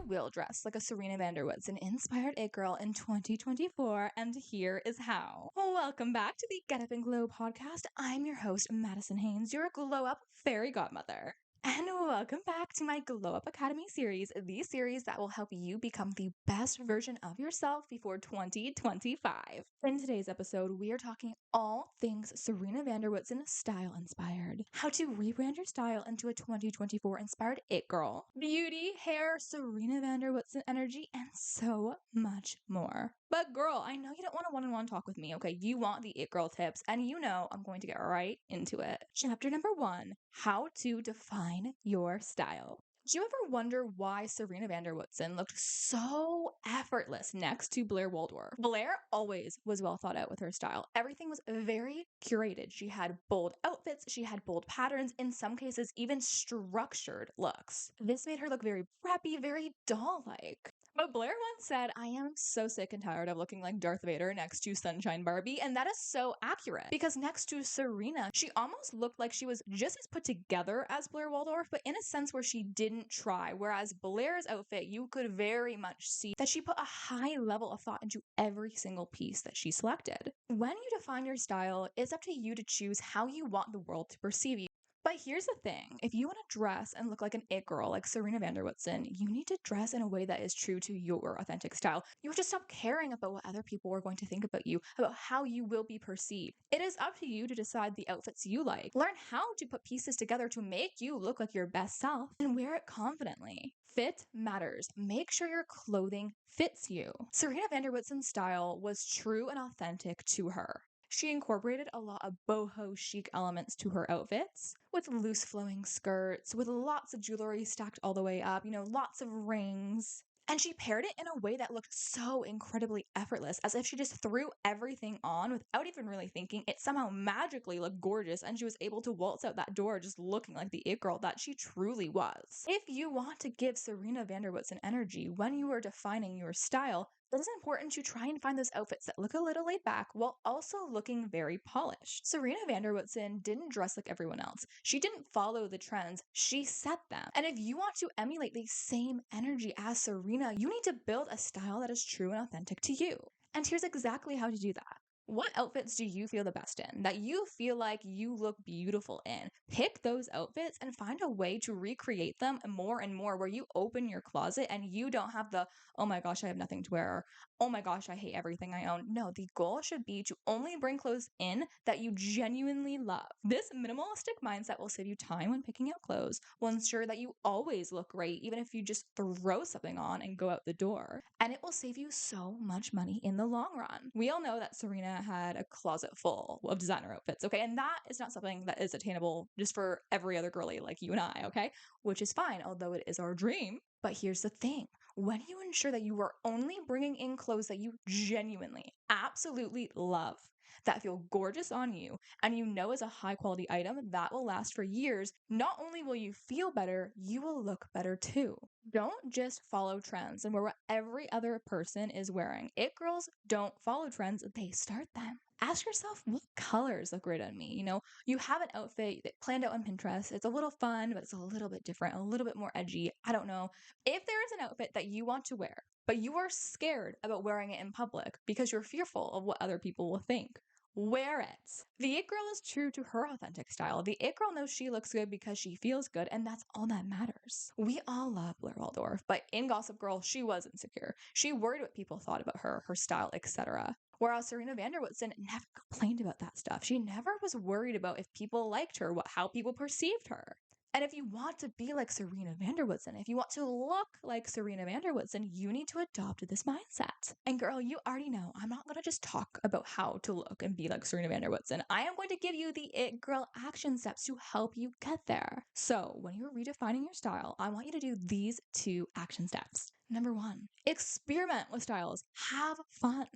will dress like a Serena Woodsen-inspired it girl in 2024, and here is how. Welcome back to the Get Up and Glow podcast. I'm your host, Madison Haynes, your glow up fairy godmother. And welcome back to my Glow Up Academy series, the series that will help you become the best version of yourself before 2025. In today's episode, we are talking all things Serena Woodsen style inspired. How to rebrand your style into a 2024 inspired it girl. Beauty, hair, Serena Woodsen energy, and so much more. But girl, I know you don't want a one-on-one talk with me, okay? You want the it girl tips, and you know I'm going to get right into it. Chapter number 1, how to define your style. Did you ever wonder why Serena Woodsen looked so effortless next to Blair Waldorf? Blair always was well thought out with her style. Everything was very curated. She had bold outfits, she had bold patterns, in some cases even structured looks. This made her look very preppy, very doll-like. But Blair once said, "I am so sick and tired of looking like Darth Vader next to Sunshine Barbie," and that is so accurate. Because next to Serena, she almost looked like she was just as put together as Blair Waldorf, but in a sense where she didn't try. Whereas Blair's outfit, you could very much see that she put a high level of thought into every single piece that she selected. When you define your style, it's up to you to choose how you want the world to perceive you. But here's the thing, if you want to dress and look like an it girl like Serena Woodsen, you need to dress in a way that is true to your authentic style. You have to stop caring about what other people are going to think about you, about how you will be perceived. It is up to you to decide the outfits you like. Learn how to put pieces together to make you look like your best self and wear it confidently. Fit matters. Make sure your clothing fits you. Serena Woodsen's style was true and authentic to her. She incorporated a lot of boho-chic elements to her outfits, with loose flowing skirts, with lots of jewelry stacked all the way up, lots of rings. And she paired it in a way that looked so incredibly effortless, as if she just threw everything on without even really thinking. It somehow magically looked gorgeous, and she was able to waltz out that door just looking like the it girl that she truly was. If you want to give Serena Woodsen energy when you are defining your style, it is important to try and find those outfits that look a little laid back while also looking very polished. Serena Woodsen didn't dress like everyone else. She didn't follow the trends, she set them. And if you want to emulate the same energy as Serena, you need to build a style that is true and authentic to you. And here's exactly how to do that. What outfits do you feel the best in, that you feel like you look beautiful in? Pick those outfits and find a way to recreate them more and more, where you open your closet and you don't have the, "Oh my gosh, I have nothing to wear," or "Oh my gosh, I hate everything I own." No, the goal should be to only bring clothes in that you genuinely love. This minimalistic mindset will save you time when picking out clothes, will ensure that you always look great, even if you just throw something on and go out the door. And it will save you so much money in the long run. We all know that Serena had a closet full of designer outfits, okay? And that is not something that is attainable just for every other girly like you and I, okay? Which is fine, although it is our dream. But here's the thing. When you ensure that you are only bringing in clothes that you genuinely, absolutely love, that feel gorgeous on you, and you know is a high quality item that will last for years, not only will you feel better, you will look better too. Don't just follow trends and wear what every other person is wearing. It girls don't follow trends, they start them. Ask yourself, what colors look great on me? You have an outfit that planned out on Pinterest. It's a little fun, but it's a little bit different, a little bit more edgy. I don't know. If there is an outfit that you want to wear, but you are scared about wearing it in public because you're fearful of what other people will think, wear it. The it girl is true to her authentic style. The it girl knows she looks good because she feels good, and that's all that matters. We all love Blair Waldorf, but in Gossip Girl, she was insecure. She worried what people thought about her style, etc. Whereas Serena Woodsen never complained about that stuff. She never was worried about if people liked her, how people perceived her. And if you want to be like Serena Woodsen, if you want to look like Serena Woodsen, you need to adopt this mindset. And girl, you already know, I'm not going to just talk about how to look and be like Serena Woodsen. I am going to give you the it girl action steps to help you get there. So when you're redefining your style, I want you to do these 2 action steps. Number 1, experiment with styles. Have fun.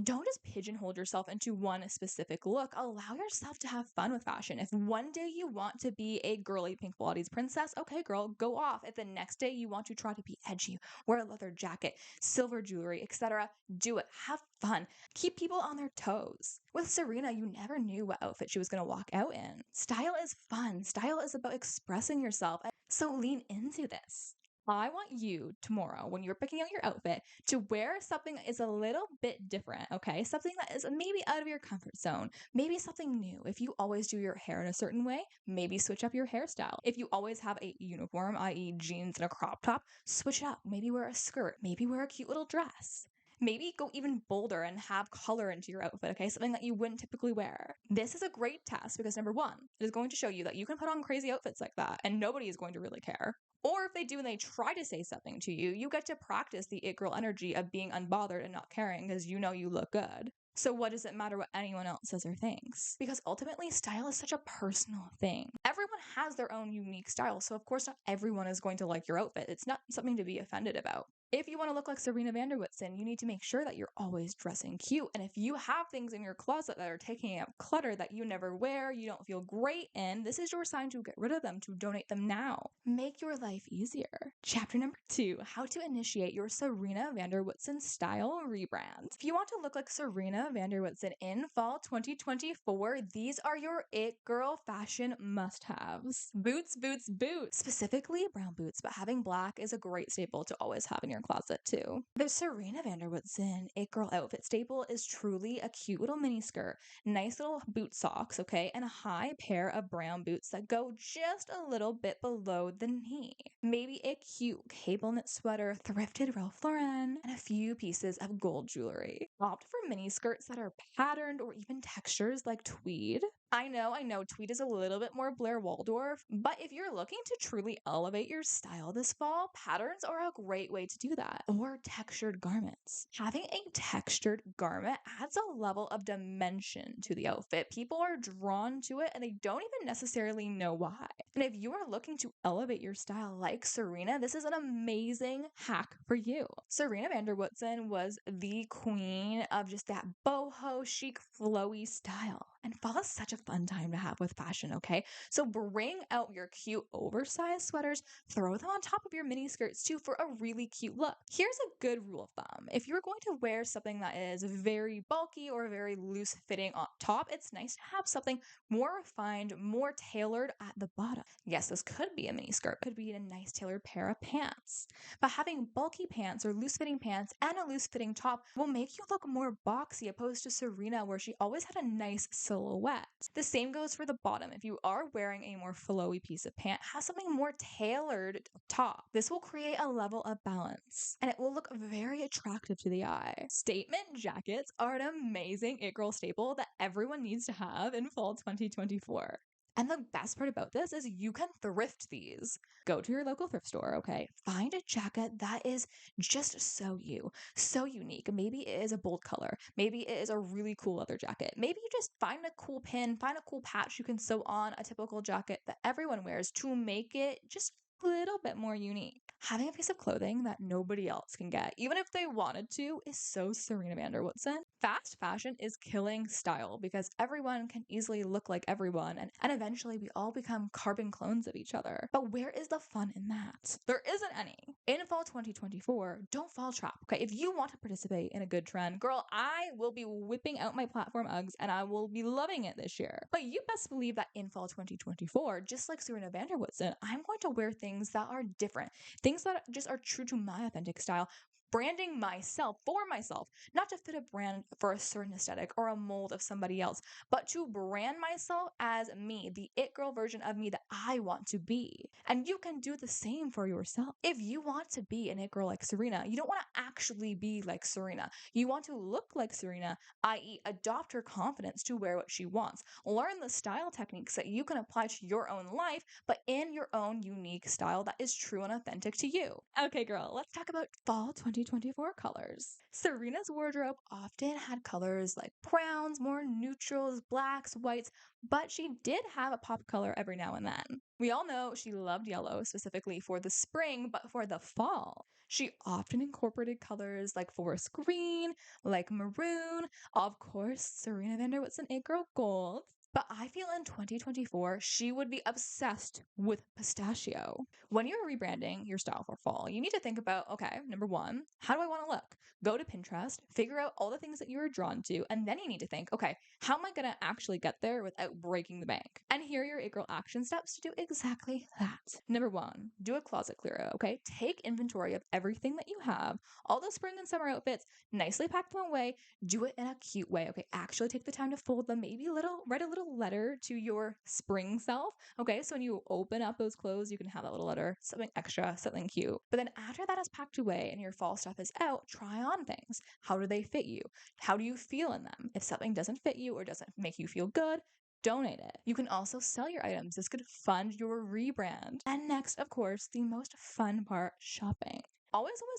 Don't just pigeonhole yourself into one specific look. Allow yourself to have fun with fashion. If one day you want to be a girly pink Pilates princess, okay, girl, go off. If the next day you want to try to be edgy, wear a leather jacket, silver jewelry, etc., do it. Have fun. Keep people on their toes. With Serena, you never knew what outfit she was going to walk out in. Style is fun. Style is about expressing yourself. So lean into this. I want you tomorrow, when you're picking out your outfit, to wear something that is a little bit different, okay? Something that is maybe out of your comfort zone, maybe something new. If you always do your hair in a certain way, maybe switch up your hairstyle. If you always have a uniform, i.e., jeans and a crop top, switch it up. Maybe wear a skirt, maybe wear a cute little dress. Maybe go even bolder and have color into your outfit, okay? Something that you wouldn't typically wear. This is a great test because number one, it is going to show you that you can put on crazy outfits like that and nobody is going to really care. Or if they do and they try to say something to you, you get to practice the it girl energy of being unbothered and not caring because you know you look good. So what does it matter what anyone else says or thinks? Because ultimately, style is such a personal thing. Everyone has their own unique style, so of course not everyone is going to like your outfit. It's not something to be offended about. If you want to look like Serena Woodsen, you need to make sure that you're always dressing cute. And if you have things in your closet that are taking up clutter that you never wear, you don't feel great in, this is your sign to get rid of them, to donate them now. Make your life easier. Chapter number 2, how to initiate your Serena Woodsen style rebrand. If you want to look like Serena Woodsen in fall 2024, these are your it girl fashion must-haves. Boots, boots, boots. Specifically brown boots, but having black is a great staple to always have in your closet too. The Serena Woodsen it girl outfit staple is truly a cute little mini skirt, nice little boot socks, okay, and a high pair of brown boots that go just a little bit below the knee. Maybe a cute cable knit sweater, thrifted Ralph Lauren, and a few pieces of gold jewelry. Opt for mini skirts that are patterned or even textures like tweed. I know, tweed is a little bit more Blair Waldorf, but if you're looking to truly elevate your style this fall, patterns are a great way to do that. Or textured garments. Having a textured garment adds a level of dimension to the outfit. People are drawn to it and they don't even necessarily know why. And if you are looking to elevate your style like Serena, this is an amazing hack for you. Serena Woodsen was the queen of just that boho chic flowy style. And fall is such a fun time to have with fashion, okay? So bring out your cute oversized sweaters, throw them on top of your mini skirts too for a really cute look. Here's a good rule of thumb. If you're going to wear something that is very bulky or very loose fitting on top, it's nice to have something more refined, more tailored at the bottom. Yes, this could be a mini skirt, could be a nice tailored pair of pants. But having bulky pants or loose fitting pants and a loose fitting top will make you look more boxy opposed to Serena where she always had a nice silhouette. The same goes for the bottom. If you are wearing a more flowy piece of pant, have something more tailored top. This will create a level of balance and it will look very attractive to the eye. Statement jackets are an amazing it girl staple that everyone needs to have in fall 2024. And the best part about this is you can thrift these. Go to your local thrift store, okay? Find a jacket that is just so you, so unique. Maybe it is a bold color. Maybe it is a really cool leather jacket. Maybe you just find a cool pin, find a cool patch you can sew on a typical jacket that everyone wears to make it just a little bit more unique. Having a piece of clothing that nobody else can get, even if they wanted to, is so Serena Woodsen. Fast fashion is killing style because everyone can easily look like everyone and eventually we all become carbon clones of each other. But where is the fun in that? There isn't any. In fall 2024, don't fall trap, okay? If you want to participate in a good trend, girl, I will be whipping out my platform Uggs and I will be loving it this year. But you best believe that in fall 2024, just like Serena Woodsen, I'm going to wear things that are different. Things that just are true to my authentic style, branding myself for myself, not to fit a brand for a certain aesthetic or a mold of somebody else, but to brand myself as me, the it girl version of me that I want to be. And you can do the same for yourself. If you want to be an it girl like Serena, you don't want to actually be like Serena. You want to look like Serena, i.e., adopt her confidence to wear what she wants. Learn the style techniques that you can apply to your own life, but in your own unique style that is true and authentic to you. Okay, girl, let's talk about fall 2024 colors. Serena's wardrobe often had colors like browns, more neutrals, blacks, whites, but she did have a pop color every now and then. We all know she loved yellow, specifically for the spring, but for the fall, she often incorporated colors like forest green, like maroon, of course, Serena Woodsen it girl gold, But I feel in 2024, she would be obsessed with pistachio. When you're rebranding your style for fall, you need to think about, okay, number one, how do I want to look? Go to Pinterest, figure out all the things that you're drawn to, and then you need to think, okay, how am I going to actually get there without breaking the bank? And here are your 8 girl action steps to do exactly that. Number one, do a closet clear out, okay? Take inventory of everything that you have, all those spring and summer outfits, nicely pack them away, do it in a cute way, okay? Actually take the time to fold them, maybe write a little letter to your spring self, okay? So when you open up those clothes, you can have that little letter, something extra, something cute. But then after that is packed away and your fall stuff is out, try on things. How do they fit you? How do you feel in them? If something doesn't fit you or doesn't make you feel good, donate it. You can also sell your items. This could fund your rebrand. And next, of course, the most fun part, shopping.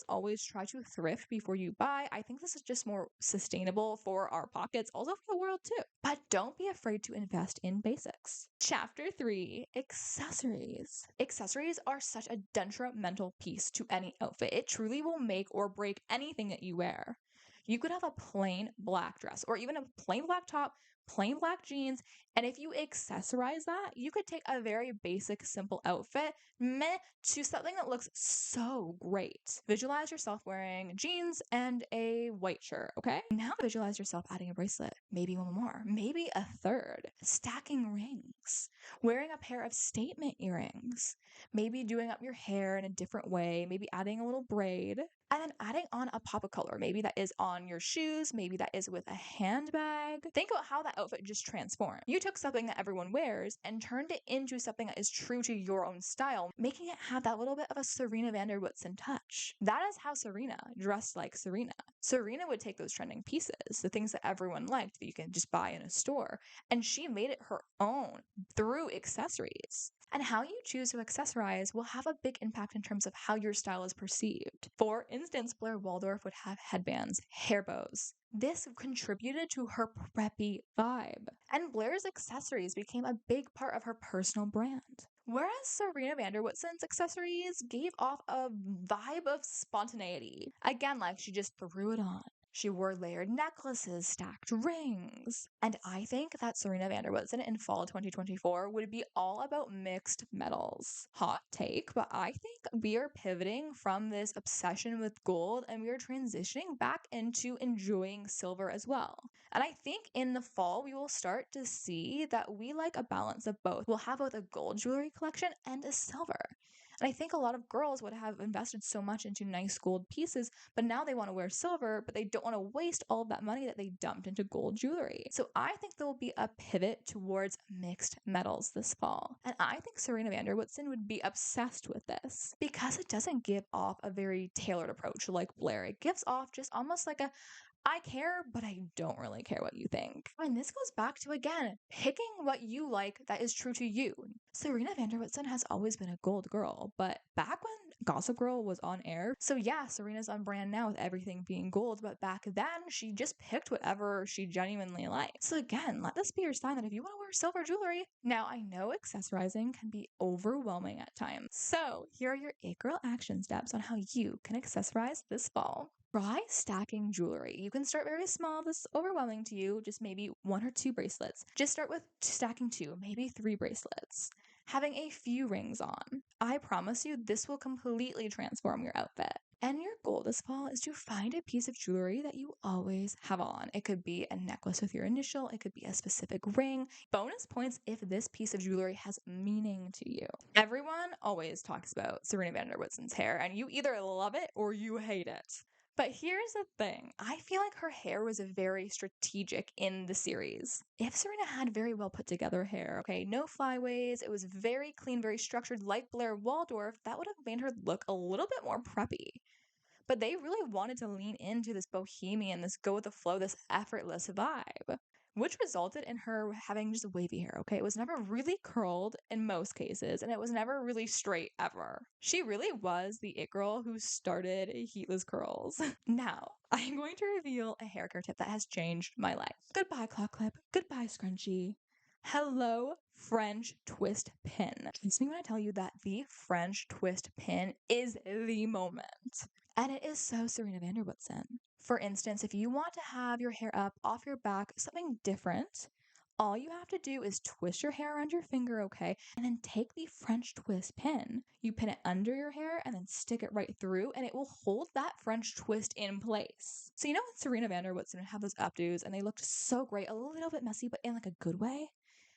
Always try to thrift before you buy. I think this is just more sustainable for our pockets, also for the world too. But don't be afraid to invest in basics. Chapter 3, accessories. Accessories are such a detrimental piece to any outfit. It truly will make or break anything that you wear. You could have a plain black dress or even a plain black top, plain black jeans, and if you accessorize that, you could take a very basic, simple outfit to something that looks so great. Visualize yourself wearing jeans and a white shirt, okay? Now visualize yourself adding a bracelet, maybe one more, maybe a third, stacking rings, wearing a pair of statement earrings, maybe doing up your hair in a different way, maybe adding a little braid, and then adding on a pop of color. Maybe that is on your shoes, maybe that is with a handbag. Think about how that outfit just transformed. You took something that everyone wears and turned it into something that is true to your own style, making it have that little bit of a Serena Woodsen touch. That is how Serena dressed like Serena. Serena would take those trending pieces, the things that everyone liked that you can just buy in a store, and she made it her own through accessories. And how you choose to accessorize will have a big impact in terms of how your style is perceived. For instance, Blair Waldorf would have headbands, hair bows. This contributed to her preppy vibe. And Blair's accessories became a big part of her personal brand. Whereas Serena Woodsen's accessories gave off a vibe of spontaneity. Again, like she just threw it on. She wore layered necklaces, stacked rings. And I think that Serena Woodsen in fall 2024 would be all about mixed metals. Hot take, but I think we are pivoting from this obsession with gold and we are transitioning back into enjoying silver as well. And I think in the fall, we will start to see that we like a balance of both. We'll have both a gold jewelry collection and a silver. And I think a lot of girls would have invested so much into nice gold pieces, but now they want to wear silver, but they don't want to waste all of that money that they dumped into gold jewelry. So I think there will be a pivot towards mixed metals this fall. And I think Serena Woodsen would be obsessed with this because it doesn't give off a very tailored approach like Blair. It gives off just almost like a I care, but I don't really care what you think. And this goes back to, again, picking what you like that is true to you. Serena Woodsen has always been a gold girl, but back when Gossip Girl was on air, so yeah, Serena's on brand now with everything being gold, but back then she just picked whatever she genuinely liked. So again, let this be your sign that if you want to wear silver jewelry, now I know accessorizing can be overwhelming at times. So here are your 8 girl action steps on how you can accessorize this fall. Try stacking jewelry. You can start very small. This is overwhelming to you. Just maybe 1 or 2 bracelets. Just start with stacking 2, maybe 3 bracelets. Having a few rings on. I promise you, this will completely transform your outfit. And your goal this fall is to find a piece of jewelry that you always have on. It could be a necklace with your initial, it could be a specific ring. Bonus points if this piece of jewelry has meaning to you. Everyone always talks about Serena Woodsen's hair, and you either love it or you hate it. But here's the thing. I feel like her hair was very strategic in the series. If Serena had very well put together hair, okay, no flyaways, it was very clean, very structured like Blair Waldorf, that would have made her look a little bit more preppy. But they really wanted to lean into this bohemian, this go with the flow, this effortless vibe, which resulted in her having just wavy hair, okay? It was never really curled in most cases, and it was never really straight ever. She really was the it girl who started heatless curls. Now, I'm going to reveal a hair care tip that has changed my life. Goodbye, claw clip. Goodbye, scrunchie. Hello, French twist pin. Trust me when I tell you that the French twist pin is the moment. And it is so Serena Woodsen. For instance, if you want to have your hair up off your back, something different, All you have to do is twist your hair around your finger, okay? And then take the French twist pin. You pin it under your hair and then stick it right through, and it will hold that French twist in place. So you know when Serena van der Woodsen would have those updos and they looked so great, a little bit messy, but in like a good way?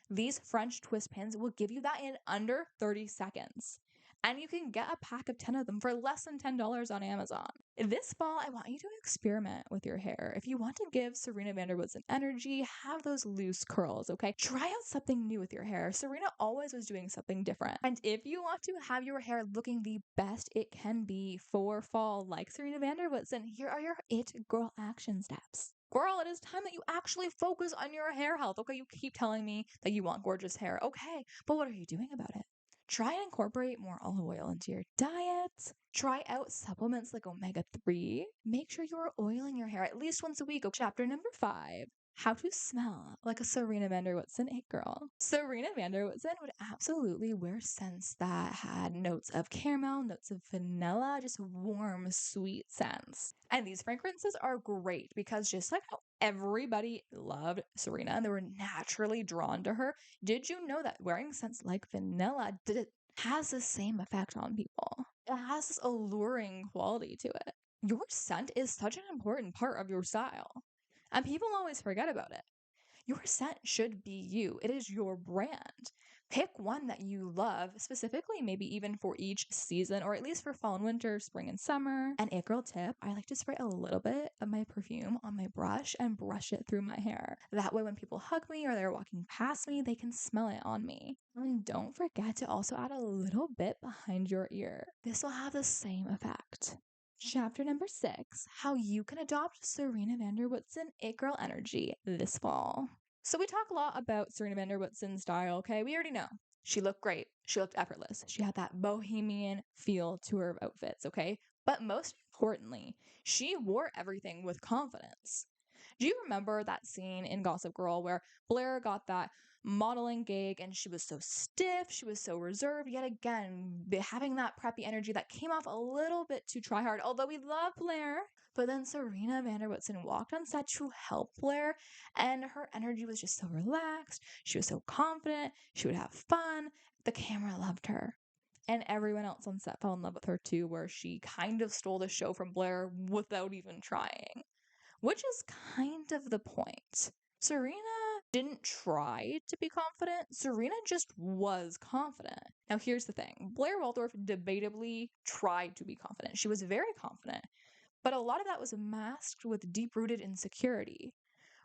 These French twist pins will give you that in under 30 seconds. And you can get a pack of 10 of them for less than $10 on Amazon. This fall, I want you to experiment with your hair. If you want to give Serena van der Woodsen energy, have those loose curls, okay? Try out something new with your hair. Serena always was doing something different. And if you want to have your hair looking the best it can be for fall, like Serena van der Woodsen, here are your It Girl action steps. Girl, it is time that you actually focus on your hair health. Okay, you keep telling me that you want gorgeous hair. Okay, but what are you doing about it? Try and incorporate more olive oil into your diet. Try out supplements like omega-3. Make sure you are oiling your hair at least once a week. Chapter number 5. How to smell like a Serena van der Woodsen it girl. Serena van der Woodsen would absolutely wear scents that had notes of caramel, notes of vanilla, just warm, sweet scents. And these fragrances are great because just like how everybody loved Serena and they were naturally drawn to her, did you know that wearing scents like vanilla has the same effect on people? It has this alluring quality to it. Your scent is such an important part of your style, and people always forget about it. Your scent should be you. It is your brand. Pick one that you love, specifically maybe even for each season, or at least for fall and winter, spring and summer. An it girl tip, I like to spray a little bit of my perfume on my brush and brush it through my hair. That way when people hug me or they're walking past me, they can smell it on me. And don't forget to also add a little bit behind your ear. This will have the same effect. Chapter number 6, how you can adopt Serena van der Woodsen it girl energy this fall. So we talk a lot about Serena van der Woodsen's style, okay? We already know. She looked great. She looked effortless. She had that bohemian feel to her outfits, okay? But most importantly, she wore everything with confidence. Do you remember that scene in Gossip Girl where Blair got that modeling gig and she was so stiff, she was so reserved, yet again, having that preppy energy that came off a little bit too try hard, although we love Blair. But then Serena van der Woodsen walked on set to help Blair, and her energy was just so relaxed. She was so confident. She would have fun. The camera loved her. And everyone else on set fell in love with her too, where she kind of stole the show from Blair without even trying. Which is kind of the point. Serena didn't try to be confident. Serena just was confident. Now, here's the thing. Blair Waldorf debatably tried to be confident. She was very confident. But a lot of that was masked with deep-rooted insecurity.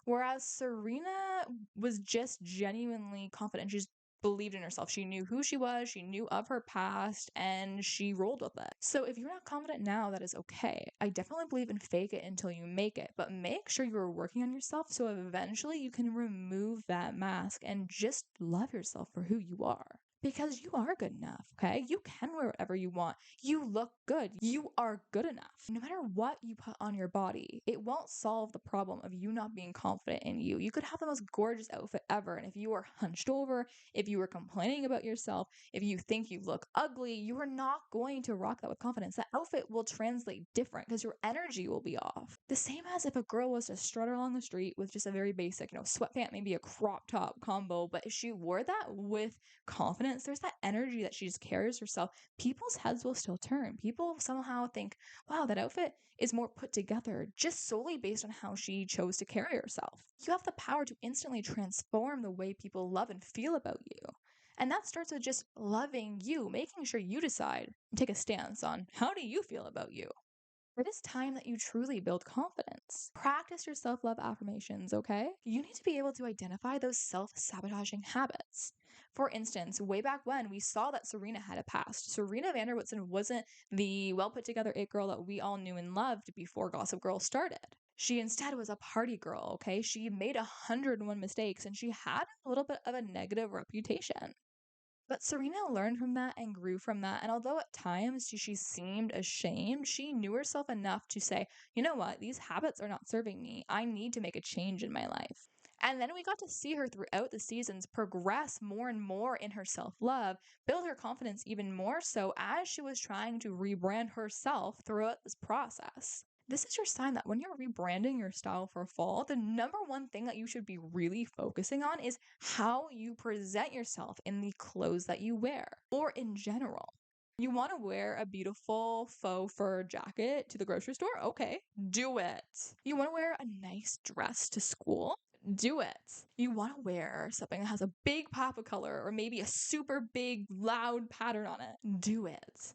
Whereas Serena was just genuinely confident. She just believed in herself. She knew who she was, she knew of her past, and she rolled with it. So if you're not confident now, that is okay. I definitely believe in fake it until you make it, but make sure you're working on yourself so eventually you can remove that mask and just love yourself for who you are. Because you are good enough, okay? You can wear whatever you want. You look good. You are good enough. No matter what you put on your body, it won't solve the problem of you not being confident in you. You could have the most gorgeous outfit ever, and if you are hunched over, if you are complaining about yourself, if you think you look ugly, you are not going to rock that with confidence. That outfit will translate different because your energy will be off. The same as if a girl was to strut along the street with just a very basic, sweatpant, maybe a crop top combo, but if she wore that with confidence, there's that energy that she just carries herself. People's heads will still turn. People somehow think, wow, that outfit is more put together just solely based on how she chose to carry herself. You have the power to instantly transform the way people love and feel about you. And that starts with just loving you, making sure you decide and take a stance on how do you feel about you. It is time that you truly build confidence. Practice your self-love affirmations, okay? You need to be able to identify those self-sabotaging habits. For instance, way back when we saw that Serena had a past. Serena van der Woodsen wasn't the well-put-together it girl that we all knew and loved before Gossip Girl started. She instead was a party girl, okay? She made 101 mistakes and she had a little bit of a negative reputation. But Serena learned from that and grew from that. And although at times she seemed ashamed, she knew herself enough to say, you know what, these habits are not serving me. I need to make a change in my life. And then we got to see her throughout the seasons progress more and more in her self-love, build her confidence even more so as she was trying to rebrand herself throughout this process. This is your sign that when you're rebranding your style for fall, the number one thing that you should be really focusing on is how you present yourself in the clothes that you wear or in general. You want to wear a beautiful faux fur jacket to the grocery store? Okay, do it. You want to wear a nice dress to school? Do it. You want to wear something that has a big pop of color or maybe a super big, loud pattern on it? Do it.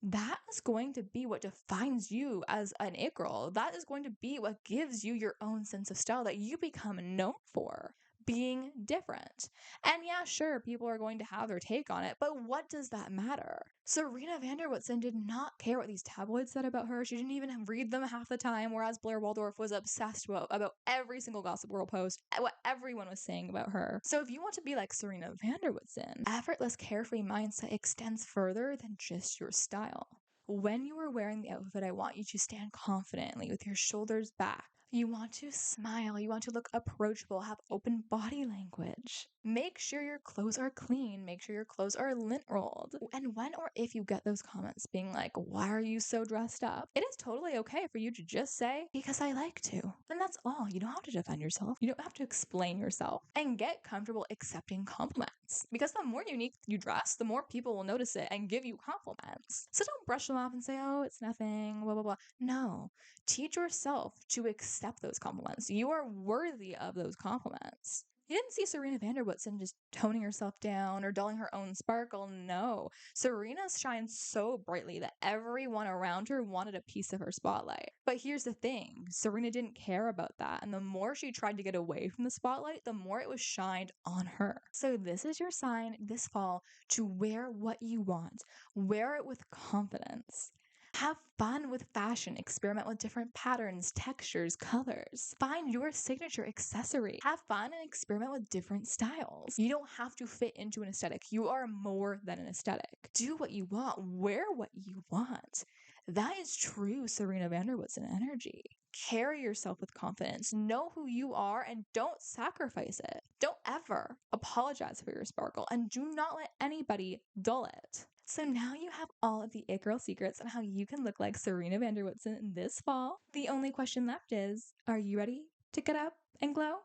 That is going to be what defines you as an it girl. That is going to be what gives you your own sense of style that you become known for. Being different. And yeah, sure, people are going to have their take on it, but what does that matter? Serena van der Woodsen did not care what these tabloids said about her. She didn't even read them half the time, whereas Blair Waldorf was obsessed about every single Gossip Girl post, what everyone was saying about her. So if you want to be like Serena van der Woodsen, effortless, carefree mindset extends further than just your style. When you are wearing the outfit, I want you to stand confidently with your shoulders back. You want to smile. You want to look approachable, have open body language. Make sure your clothes are clean. Make sure your clothes are lint rolled. And when or if you get those comments being like, why are you so dressed up? It is totally okay for you to just say, because I like to. And that's all. You don't have to defend yourself. You don't have to explain yourself. And get comfortable accepting compliments. Because the more unique you dress, the more people will notice it and give you compliments. So don't brush them off and say, oh, it's nothing, blah, blah, blah. No. Teach yourself to accept those compliments. You are worthy of those compliments. You didn't see Serena van der Woodsen just toning herself down or dulling her own sparkle. No. Serena shines so brightly that everyone around her wanted a piece of her spotlight. But here's the thing. Serena didn't care about that. And the more she tried to get away from the spotlight, the more it was shined on her. So this is your sign this fall to wear what you want. Wear it with confidence. Have fun with fashion. Experiment with different patterns, textures, colors. Find your signature accessory. Have fun and experiment with different styles. You don't have to fit into an aesthetic. You are more than an aesthetic. Do what you want. Wear what you want. That is true Serena van der Woodsen energy. Carry yourself with confidence. Know who you are and don't sacrifice it. Don't ever apologize for your sparkle and do not let anybody dull it. So now you have all of the it girl secrets on how you can look like Serena van der Woodsen this fall. The only question left is, are you ready to get up and glow?